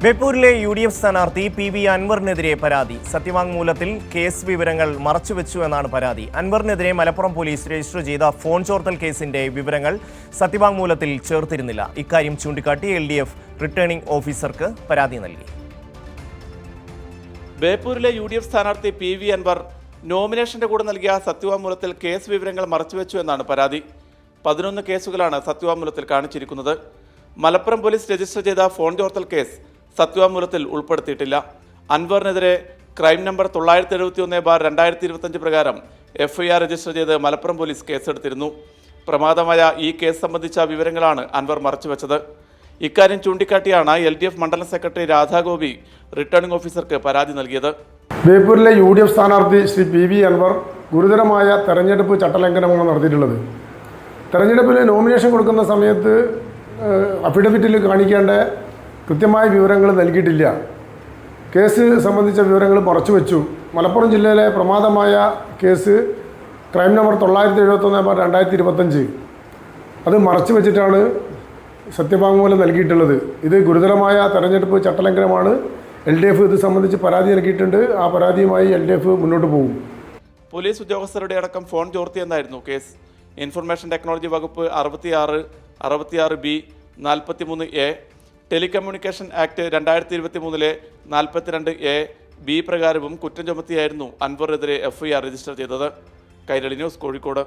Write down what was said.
ബേപ്പൂരിലെ UDF സ്ഥാനാർത്ഥി PV അൻവറിനെതിരെ പരാതി. സത്യവാങ്മൂലത്തിൽ കേസ് വിവരങ്ങൾ മറച്ചുവെച്ചു എന്നാണ് പരാതി. അൻവറിനെതിരെ മലപ്പുറം പോലീസ് രജിസ്റ്റർ ചെയ്ത ഫോൺ ചോർത്തൽ കേസിന്റെ വിവരങ്ങൾ സത്യവാങ്മൂലത്തിൽ ചേർത്തിരുന്നില്ല. ഇക്കാര്യം ചൂണ്ടിക്കാട്ടി LDF റിട്ടേണിംഗ് ഓഫീസർക്ക് പരാതി നൽകി. ബേപ്പൂരിലെ UDF സ്ഥാനാർത്ഥി PV അൻവർ നോമിനേഷന്റെ കൂടെ നൽകിയ സത്യവാങ്മൂലത്തിൽ കേസ് വിവരങ്ങൾ മറച്ചുവെച്ചു എന്നാണ് പരാതി. 11 കേസുകളാണ് സത്യവാങ്മൂലത്തിൽ കാണിച്ചിരിക്കുന്നത്. മലപ്പുറം പോലീസ് രജിസ്റ്റർ ചെയ്ത ഫോൺ ചോർത്തൽ കേസ് സത്യവാങ്മൂലത്തിൽ ഉൾപ്പെടുത്തിയിട്ടില്ല. അൻവറിനെതിരെ ക്രൈം നമ്പർ 971/2025 പ്രകാരം FIR രജിസ്റ്റർ ചെയ്ത് മലപ്പുറം പോലീസ് കേസെടുത്തിരുന്നു. പ്രമാദമായ ഈ കേസ് സംബന്ധിച്ച വിവരങ്ങളാണ് അൻവർ മറച്ചുവെച്ചത്. ഇക്കാര്യം ചൂണ്ടിക്കാട്ടിയാണ് LDF മണ്ഡലം സെക്രട്ടറി രാധാഗോപി റിട്ടേണിംഗ് ഓഫീസർക്ക് പരാതി നൽകിയത്. ബേപ്പൂരിലെ UDF സ്ഥാനാർത്ഥി ശ്രീ PV അൻവർ ഗുരുതരമായ തെരഞ്ഞെടുപ്പ് ചട്ടലംഘനമാണ് നടത്തിയിട്ടുള്ളത്. തെരഞ്ഞെടുപ്പിൽ നോമിനേഷൻ കൊടുക്കുന്ന സമയത്ത് അഫിഡവിറ്റിൽ കാണിക്കേണ്ട കൃത്യമായ വിവരങ്ങൾ നൽകിയിട്ടില്ല. കേസ് സംബന്ധിച്ച വിവരങ്ങൾ മറച്ചുവെച്ചു. മലപ്പുറം ജില്ലയിലെ പ്രമാദമായ കേസ് ക്രൈം നമ്പർ 971/2025 അത് മറച്ചു വെച്ചിട്ടാണ് സത്യവാങ്മൂലം നൽകിയിട്ടുള്ളത്. ഇത് ഗുരുതരമായ തെരഞ്ഞെടുപ്പ് ചട്ടലംഘനമാണ്. LDF ഇത് സംബന്ധിച്ച് പരാതി നൽകിയിട്ടുണ്ട്. ആ പരാതിയുമായി LDF മുന്നോട്ട് പോകും. പോലീസ് ഉദ്യോഗസ്ഥരുടെ അടക്കം ഫോൺ ചോർത്തിയെന്നായിരുന്നു കേസ്. ഇൻഫർമേഷൻ ടെക്നോളജി വകുപ്പ് 66, 66B, 43A, telecommunication act 2023 42A(B) പ്രകാരവും കുറ്റം ചുമത്തിയായിരുന്നു അൻവറിനെതിരെ FIR രജിസ്റ്റർ ചെയ്തത്. കൈരളി ന്യൂസ്, കോഴിക്കോട്.